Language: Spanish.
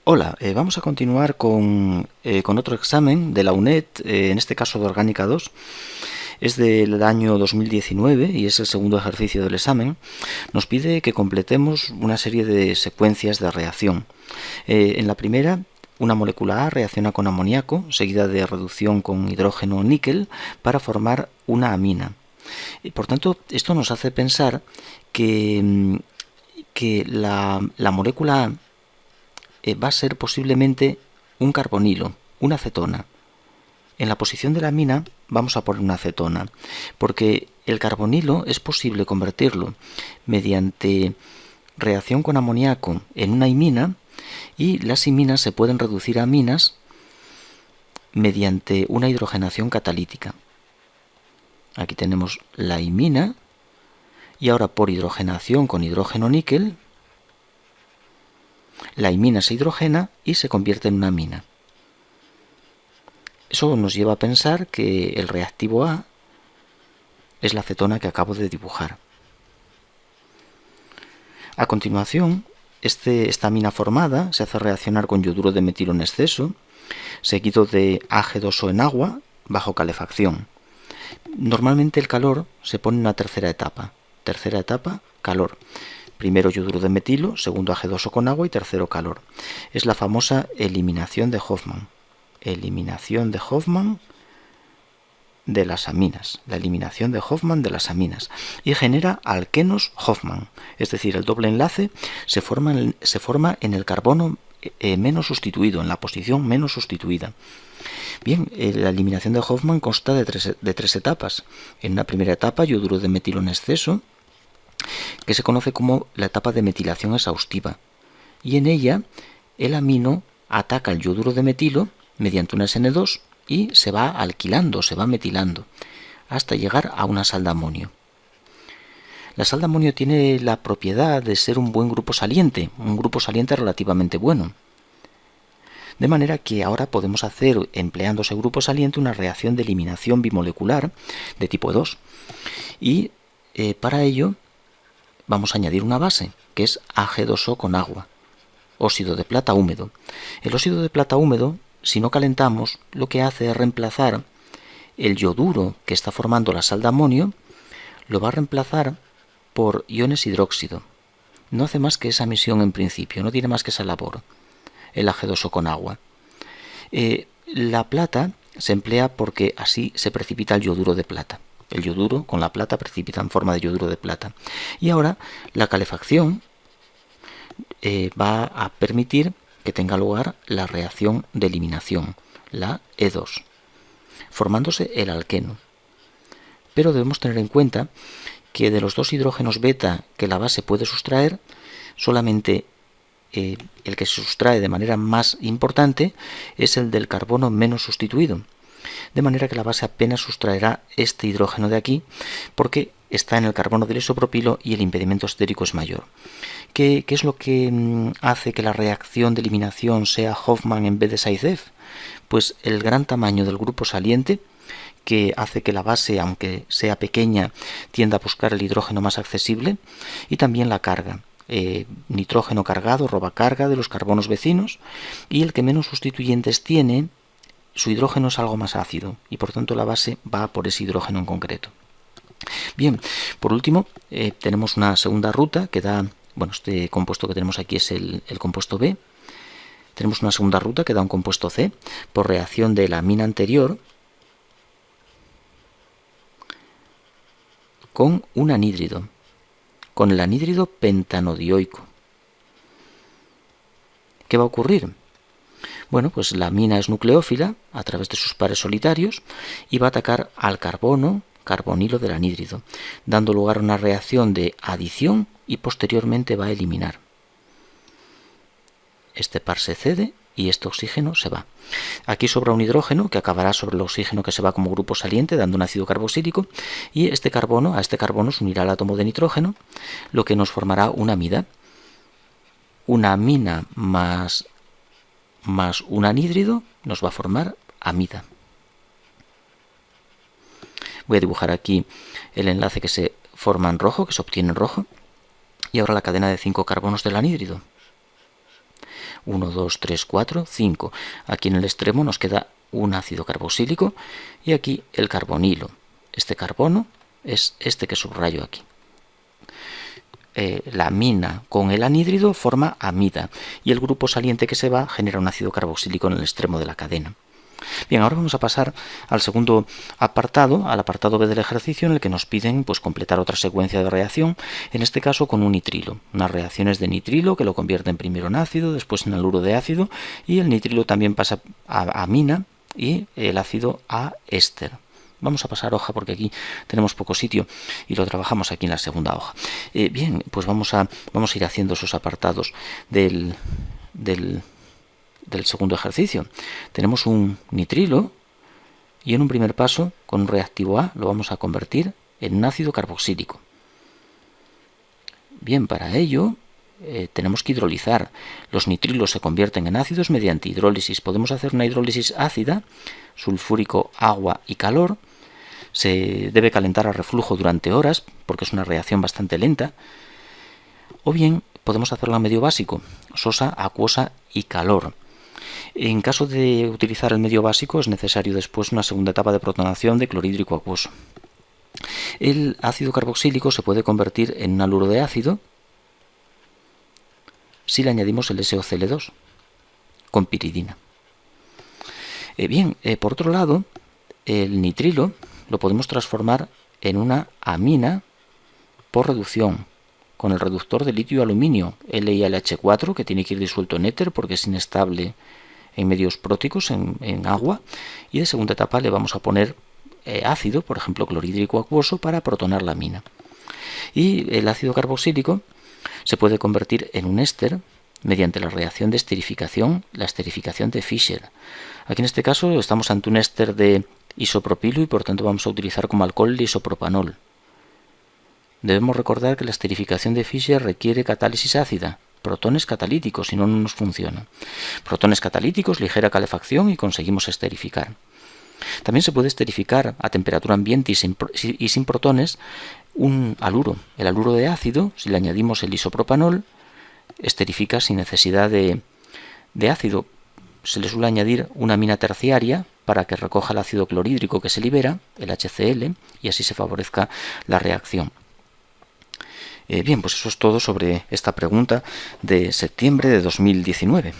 Hola, vamos a continuar con otro examen de la UNED, en este caso de Orgánica 2. Es del año 2019 y es el segundo ejercicio del examen. Nos pide que completemos una serie de secuencias de reacción. En la primera, una molécula A reacciona con amoníaco, seguida de reducción con hidrógeno níquel, para formar una amina. Por tanto, esto nos hace pensar que la molécula A va a ser posiblemente un carbonilo, una acetona. En la posición de la amina vamos a poner una acetona, porque el carbonilo es posible convertirlo mediante reacción con amoníaco en una imina, y las iminas se pueden reducir a aminas mediante una hidrogenación catalítica. Aquí tenemos la imina, y ahora por hidrogenación con hidrógeno níquel, la imina se hidrogena y se convierte en una amina. Eso nos lleva a pensar que el reactivo A es la acetona que acabo de dibujar. A continuación, esta amina formada se hace reaccionar con yoduro de metilo en exceso, seguido de Ag2O en agua, bajo calefacción. Normalmente el calor se pone en una tercera etapa. Tercera etapa, calor. Primero yoduro de metilo, segundo Ag2O con agua y tercero calor. Es la famosa eliminación de Hofmann. Eliminación de Hofmann de las aminas. La eliminación de Hofmann de las aminas. Y genera alquenos Hofmann. Es decir, el doble enlace se forma en el carbono menos sustituido, en la posición menos sustituida. Bien, la eliminación de Hofmann consta de tres etapas. En una primera etapa, yoduro de metilo en exceso, que se conoce como la etapa de metilación exhaustiva. Y en ella, el amino ataca el yoduro de metilo mediante un SN2 y se va alquilando, se va metilando, hasta llegar a una sal de amonio. La sal de amonio tiene la propiedad de ser un buen grupo saliente, un grupo saliente relativamente bueno. De manera que ahora podemos hacer, empleando ese grupo saliente, una reacción de eliminación bimolecular de tipo 2. Y para ello vamos a añadir una base, que es Ag2O con agua, óxido de plata húmedo. El óxido de plata húmedo, si no calentamos, lo que hace es reemplazar el yoduro que está formando la sal de amonio, lo va a reemplazar por iones hidróxido. No hace más que esa misión en principio, no tiene más que esa labor, el Ag2O con agua. La plata se emplea porque así se precipita el yoduro de plata. El yoduro con la plata precipita en forma de yoduro de plata. Y ahora la calefacción va a permitir que tenga lugar la reacción de eliminación, la E2, formándose el alqueno. Pero debemos tener en cuenta que de los dos hidrógenos beta que la base puede sustraer, solamente el que se sustrae de manera más importante es el del carbono menos sustituido. De manera que la base apenas sustraerá este hidrógeno de aquí, porque está en el carbono del isopropilo y el impedimento estérico es mayor. ¿Qué es lo que hace que la reacción de eliminación sea Hofmann en vez de Saizev? Pues el gran tamaño del grupo saliente, que hace que la base, aunque sea pequeña, tienda a buscar el hidrógeno más accesible, y también la carga. Nitrógeno cargado roba carga de los carbonos vecinos, y el que menos sustituyentes tiene, su hidrógeno es algo más ácido, y por tanto la base va por ese hidrógeno en concreto. Bien, por último, tenemos una segunda ruta que da, este compuesto que tenemos aquí es el compuesto B. Tenemos una segunda ruta que da un compuesto C por reacción de la amina anterior con un anhídrido, con el anhídrido pentanodioico. ¿Qué va a ocurrir? Bueno, pues la amina es nucleófila a través de sus pares solitarios y va a atacar al carbonilo del anhídrido, dando lugar a una reacción de adición y posteriormente va a eliminar. Este par se cede y este oxígeno se va. Aquí sobra un hidrógeno que acabará sobre el oxígeno que se va como grupo saliente, dando un ácido carboxílico, y a este carbono se unirá el átomo de nitrógeno, lo que nos formará una amida. Una amina más un anhídrido nos va a formar amida. Voy a dibujar aquí el enlace que se forma en rojo, que se obtiene en rojo, y ahora la cadena de 5 carbonos del anhídrido. 1, 2, 3, 4, 5. Aquí en el extremo nos queda un ácido carboxílico y aquí el carbonilo. Este carbono es este que subrayo aquí. La amina con el anhídrido forma amida y el grupo saliente que se va genera un ácido carboxílico en el extremo de la cadena. Bien, ahora vamos a pasar al segundo apartado, al apartado B del ejercicio, en el que nos piden pues completar otra secuencia de reacción, en este caso con un nitrilo. Unas reacciones de nitrilo que lo convierten primero en ácido, después en haluro de ácido, y el nitrilo también pasa a amina y el ácido a éster. Vamos a pasar hoja porque aquí tenemos poco sitio y lo trabajamos aquí en la segunda hoja. Bien, pues vamos a ir haciendo esos apartados del segundo ejercicio. Tenemos un nitrilo y en un primer paso, con un reactivo A, lo vamos a convertir en un ácido carboxílico. Bien, para ello tenemos que hidrolizar. Los nitrilos se convierten en ácidos mediante hidrólisis. Podemos hacer una hidrólisis ácida, sulfúrico, agua y calor. Se debe calentar a reflujo durante horas, porque es una reacción bastante lenta. O bien podemos hacerlo a medio básico, sosa, acuosa y calor. En caso de utilizar el medio básico es necesario después una segunda etapa de protonación de clorhídrico acuoso. El ácido carboxílico se puede convertir en un haluro de ácido si le añadimos el SOCl2 con piridina. Por otro lado, el nitrilo lo podemos transformar en una amina por reducción con el reductor de litio-aluminio LiAlH4, que tiene que ir disuelto en éter porque es inestable en medios próticos, en agua, y de segunda etapa le vamos a poner ácido, por ejemplo clorhídrico acuoso, para protonar la amina. Y el ácido carboxílico se puede convertir en un éster mediante la reacción de esterificación, la esterificación de Fischer. Aquí en este caso estamos ante un éster de isopropilo y por tanto vamos a utilizar como alcohol el isopropanol. Debemos recordar que la esterificación de Fischer requiere catálisis ácida, protones catalíticos, si no, no nos funciona. Protones catalíticos, ligera calefacción y conseguimos esterificar. También se puede esterificar a temperatura ambiente y sin protones un haluro. El haluro de ácido, si le añadimos el isopropanol, esterifica sin necesidad de ácido. Se le suele añadir una amina terciaria para que recoja el ácido clorhídrico que se libera, el HCl, y así se favorezca la reacción. Bien, pues eso es todo sobre esta pregunta de septiembre de 2019.